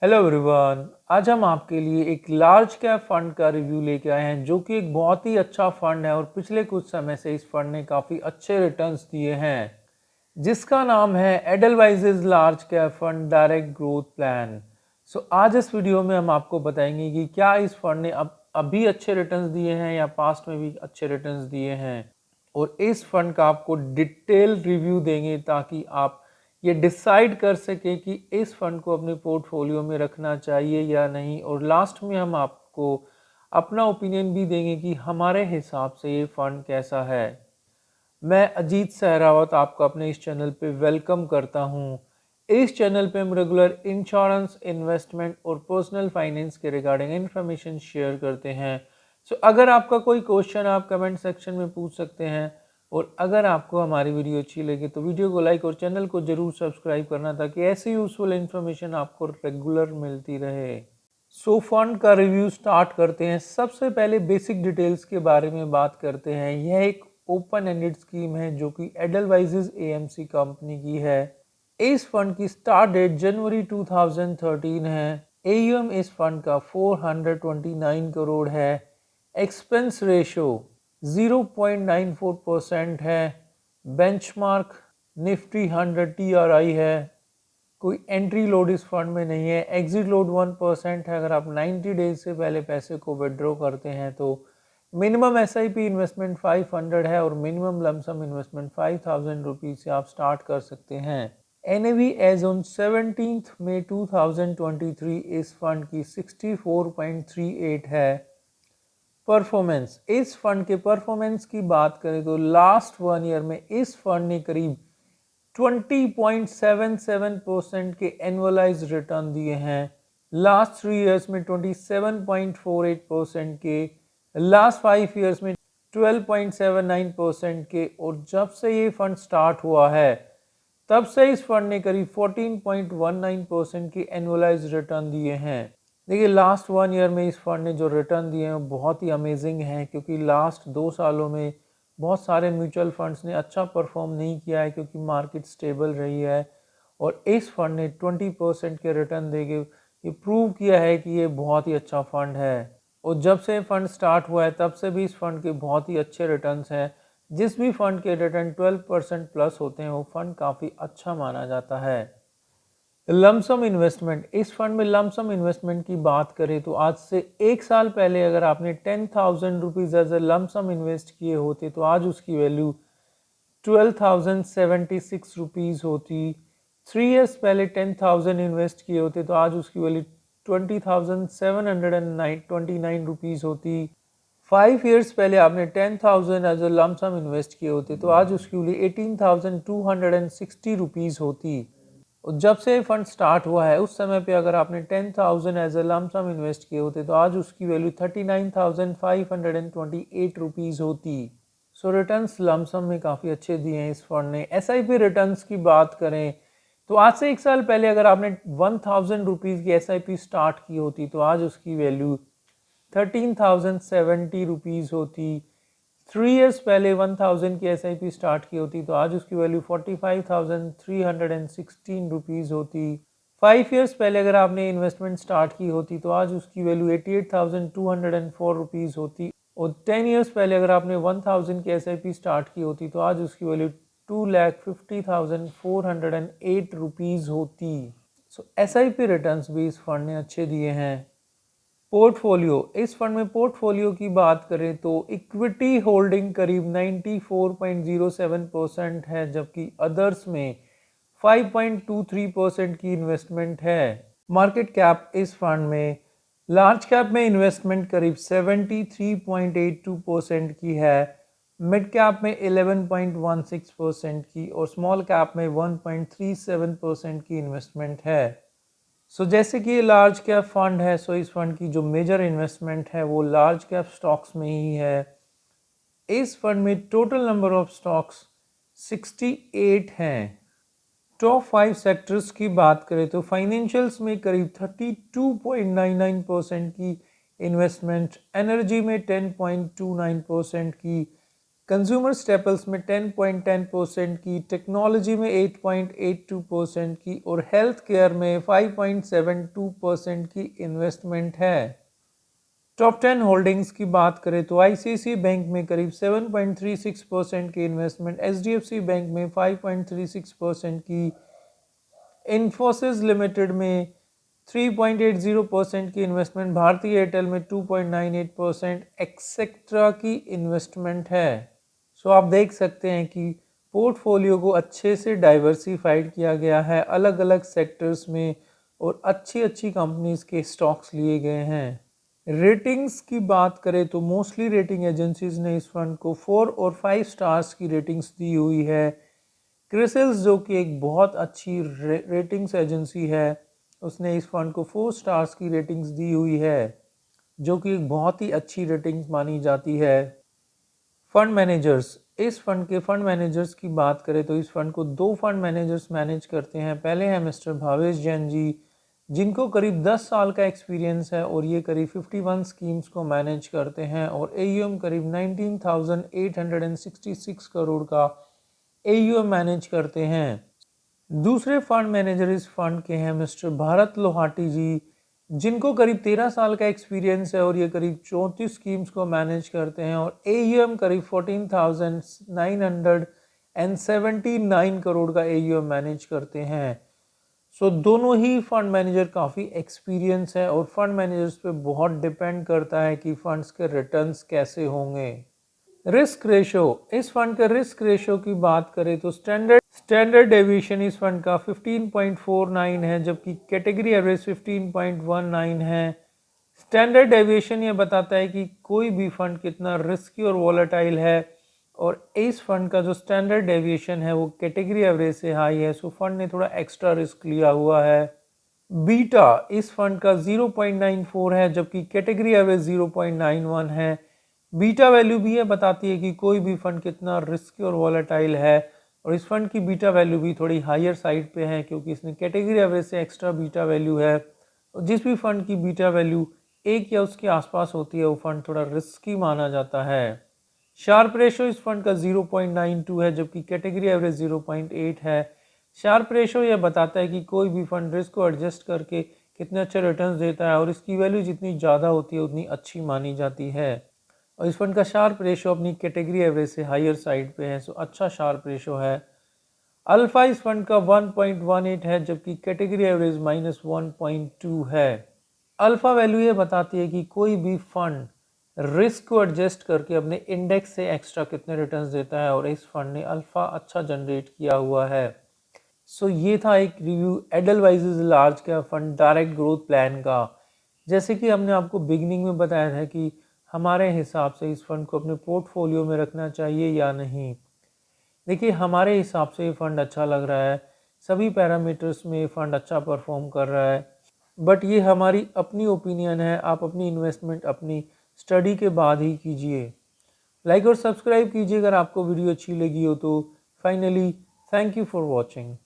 Hello everyone, आज हम आपके लिए एक लार्ज कैप फंड का रिव्यू लेके आए हैं जो कि एक बहुत ही अच्छा फंड है और पिछले कुछ समय से इस फंड ने काफ़ी अच्छे रिटर्न्स दिए हैं, जिसका नाम है Edelweiss large cap fund direct growth plan. So आज इस वीडियो में हम आपको बताएंगे कि क्या इस फंड ने अभी अच्छे रिटर्न्स दिए हैं या पास्ट में भी अच्छे रिटर्न्स दिए हैं, और इस फंड का आपको डिटेल रिव्यू देंगे ताकि आप ये डिसाइड कर सके कि इस फंड को अपने पोर्टफोलियो में रखना चाहिए या नहीं। और लास्ट में हम आपको अपना ओपिनियन भी देंगे कि हमारे हिसाब से ये फंड कैसा है। मैं अजीत सहरावत आपको अपने इस चैनल पे वेलकम करता हूँ। इस चैनल पे हम रेगुलर इंश्योरेंस, इन्वेस्टमेंट और पर्सनल फाइनेंस के रिगार्डिंग इन्फॉर्मेशन शेयर करते हैं। सो अगर आपका कोई क्वेश्चन आप कमेंट सेक्शन में पूछ सकते हैं, और अगर आपको हमारी वीडियो अच्छी लगे तो वीडियो को लाइक और चैनल को जरूर सब्सक्राइब करना ताकि ऐसी यूजफुल इन्फॉर्मेशन आपको रेगुलर मिलती रहे। सो फंड का रिव्यू स्टार्ट करते हैं। सबसे पहले बेसिक डिटेल्स के बारे में बात करते हैं। यह एक ओपन एंडेड स्कीम है जो कि एडलवाइजेज एएमसी कंपनी की है। इस फंड की स्टार्ट डेट जनवरी 2013 है। एयूएम इस फंड का 429 करोड़ है। एक्सपेंस रेशो 0.94% है। बेंचमार्क निफ्टी 100 टीआरआई है। कोई एंट्री लोड इस फंड में नहीं है। एग्जिट लोड 1% है। अगर आप 90 डेज से पहले पैसे को विड्रॉ करते हैं तो मिनिमम एसआईपी इन्वेस्टमेंट 500 है और मिनिमम लमसम इन्वेस्टमेंट 5000 रुपीज से आप स्टार्ट कर सकते हैं। एनएवी एज ऑन 17 मई 2023 इस फंड की 64.38 है। परफॉर्मेंस, इस फंड के परफॉर्मेंस की बात करें तो लास्ट 1 ईयर में इस फंड ने करीब 20.77% के एनुअलाइज रिटर्न दिए हैं। लास्ट 3 इयर्स में 27.48% के, लास्ट 5 इयर्स में 12.79% के, और जब से ये फंड स्टार्ट हुआ है तब से इस फंड ने करीब 14.19% की एनुअलाइज रिटर्न दिए हैं। देखिए, लास्ट 1 ईयर में इस फंड ने जो रिटर्न दिए हैं वो बहुत ही अमेजिंग हैं, क्योंकि लास्ट 2 सालों में बहुत सारे म्यूचुअल फंड्स ने अच्छा परफॉर्म नहीं किया है क्योंकि मार्केट स्टेबल रही है, और इस फंड ने 20% के रिटर्न देके ये प्रूव किया है कि ये बहुत ही अच्छा फंड है। और जब से फंड स्टार्ट हुआ है तब से भी इस फंड के बहुत ही अच्छे रिटर्न्स हैं। जिस भी फंड के रिटर्न 12% प्लस होते हैं वो फंड काफ़ी अच्छा माना जाता है। लमसम इन्वेस्टमेंट, इस फंड में लमसम इन्वेस्टमेंट की बात करें तो आज से 1 साल पहले अगर आपने 10,000 rupees as a lump sum invest किए होते तो आज उसकी वैल्यू 12,076 रुपीज़ होती। 3 इयर्स पहले 10,000 इन्वेस्ट किए होते तो आज उसकी वैल्यू 20,729 रुपीज़ होती। 5 इयर्स पहले आपने 10,000 एज ए लमसम इन्वेस्ट किए होते तो आज उसकी वैल्यू 18,260 रुपीज़ होती। और जब से फंड स्टार्ट हुआ है उस समय पे अगर आपने 10,000 एज ए लमसम इन्वेस्ट किए होते तो आज उसकी वैल्यू 39,528 रुपीज़ होती। सो रिटर्न्स लमसम में काफ़ी अच्छे दिए हैं इस फंड ने। एसआईपी रिटर्न्स की बात करें तो आज से 1 साल पहले अगर आपने 1,000 रुपीज़ की एसआईपी स्टार्ट की होती तो आज उसकी वैल्यू 13,070 रुपीज़ होती। 3 इयर्स पहले 1,000 की एसआईपी स्टार्ट की होती तो आज उसकी वैल्यू 45,316 रुपीज़ होती। 5 इयर्स पहले अगर आपने इन्वेस्टमेंट स्टार्ट की होती तो आज उसकी वैल्यू 88,204 रुपीज़ होती। और 10 इयर्स पहले अगर आपने 1,000 की एसआईपी स्टार्ट की होती तो आज उसकी वैल्यू 2,50,408 रुपीज़ होती। सो एसआईपी रिटर्न्स भी इस फंड ने अच्छे दिए हैं। पोर्टफोलियो, इस फंड में पोर्टफोलियो की बात करें तो इक्विटी होल्डिंग करीब 94.07% है, जबकि अदर्स में 5.23% की इन्वेस्टमेंट है। मार्केट कैप, इस फंड में लार्ज कैप में इन्वेस्टमेंट करीब 73.82% की है, मिड कैप में 11.16% की और स्मॉल कैप में 1.37% की इन्वेस्टमेंट है। जैसे कि ये लार्ज कैप फंड है, इस फंड की जो मेजर इन्वेस्टमेंट है वो लार्ज कैप स्टॉक्स में ही है। इस फंड में टोटल नंबर ऑफ स्टॉक्स 68 हैं। टॉप 5 सेक्टर्स की बात करें तो फाइनेंशियल्स में करीब 32.99% की इन्वेस्टमेंट, एनर्जी में 10.29% की, कंज्यूमर स्टेपल्स में 10.10% की, टेक्नोलॉजी में 8.82% की और हेल्थ केयर में 5.72% की इन्वेस्टमेंट है। टॉप 10 होल्डिंग्स की बात करें तो आईसीआईसीआई बैंक में करीब 7.36% की इन्वेस्टमेंट, एचडीएफसी बैंक में 5.36% की, इन्फोसिस लिमिटेड में 3.80% की इन्वेस्टमेंट, भारतीय एयरटेल में 2.98% एक्सेट्रा की इन्वेस्टमेंट है। सो आप देख सकते हैं कि पोर्टफोलियो को अच्छे से डाइवर्सिफाइड किया गया है अलग अलग सेक्टर्स में और अच्छी अच्छी कंपनीज के स्टॉक्स लिए गए हैं। रेटिंग्स की बात करें तो मोस्टली रेटिंग एजेंसीज ने इस फंड को 4 और 5 स्टार्स की रेटिंग्स दी हुई है। क्रिसिल्स जो कि एक बहुत अच्छी रेटिंग्स एजेंसी है, उसने इस फंड को 4 स्टार्स की रेटिंग्स दी हुई है, जो कि एक बहुत ही अच्छी रेटिंग्स मानी जाती है। फंड मैनेजर्स, इस फंड के फंड मैनेजर्स की बात करें तो इस फंड को 2 फंड मैनेजर्स मैनेज करते हैं। पहले हैं मिस्टर भावेश जैन जी, जिनको करीब 10 साल का एक्सपीरियंस है और ये करीब 51 स्कीम्स को मैनेज करते हैं और एयूएम करीब 19,866 करोड़ का एयूएम मैनेज करते हैं। दूसरे फंड मैनेजर इस फंड के हैं मिस्टर भारत लोहाटी जी, जिनको करीब 13 साल का एक्सपीरियंस है और ये करीब 34 स्कीम्स को मैनेज करते हैं और एयूएम करीब 14,979 करोड़ का एयूएम मैनेज करते हैं। सो दोनों ही फंड मैनेजर काफ़ी एक्सपीरियंस है और फंड मैनेजर्स पे बहुत डिपेंड करता है कि फंड्स के रिटर्न्स कैसे होंगे। रिस्क रेशो, इस फंड का रिस्क रेशो की बात करें तो स्टैंडर्ड डेविएशन इस फंड का 15.49 है, जबकि कैटेगरी एवरेज 15.19 है। स्टैंडर्ड डेविएशन ये बताता है कि कोई भी फंड कितना रिस्की और वॉलेटाइल है और इस फंड का जो स्टैंडर्ड डेविएशन है वो कैटेगरी एवरेज से हाई है, सो फंड ने थोड़ा एक्स्ट्रा रिस्क लिया हुआ है। बीटा इस फंड का 0.94 है, जबकि कैटेगरी एवरेज 0.91 है। बीटा वैल्यू भी ये बताती है कि कोई भी फंड कितना रिस्की और वॉलेटाइल है और इस फंड की बीटा वैल्यू भी थोड़ी हायर साइड पे है क्योंकि इसमें कैटेगरी एवरेज से एक्स्ट्रा बीटा वैल्यू है। और जिस भी फंड की बीटा वैल्यू 1 या उसके आसपास होती है वो फंड थोड़ा रिस्की माना जाता है। शार्प रेशो इस फंड का 0.92 है, जबकि कैटेगरी एवरेज 0.8 है। शार्प रेशो यह बताता है कि कोई भी फंड रिस्क को एडजस्ट करके कितने अच्छे रिटर्न्स देता है और इसकी वैल्यू जितनी ज़्यादा होती है उतनी अच्छी मानी जाती है और इस फंड का शार्प रेशो अपनी कैटेगरी एवरेज से हायर साइड पे है, सो अच्छा शार्प रेशो है। अल्फा इस फंड का 1.18 है, जबकि कैटेगरी एवरेज -1.2 है। अल्फा वैल्यू ये बताती है कि कोई भी फंड रिस्क को एडजस्ट करके अपने इंडेक्स से एक्स्ट्रा कितने रिटर्न्स देता है और इस फंड ने अल्फा अच्छा जनरेट किया हुआ है। सो ये था एक review Edelweiss large cap fund direct growth plan का। जैसे कि हमने आपको बिगनिंग में बताया था कि हमारे हिसाब से इस फंड को अपने पोर्टफोलियो में रखना चाहिए या नहीं। देखिए, हमारे हिसाब से ये फंड अच्छा लग रहा है, सभी पैरामीटर्स में ये फंड अच्छा परफॉर्म कर रहा है, बट ये हमारी अपनी ओपिनियन है। आप अपनी इन्वेस्टमेंट अपनी स्टडी के बाद ही कीजिए। लाइक और सब्सक्राइब कीजिए अगर आपको वीडियो अच्छी लगी हो तो। Finally, thank you for watching.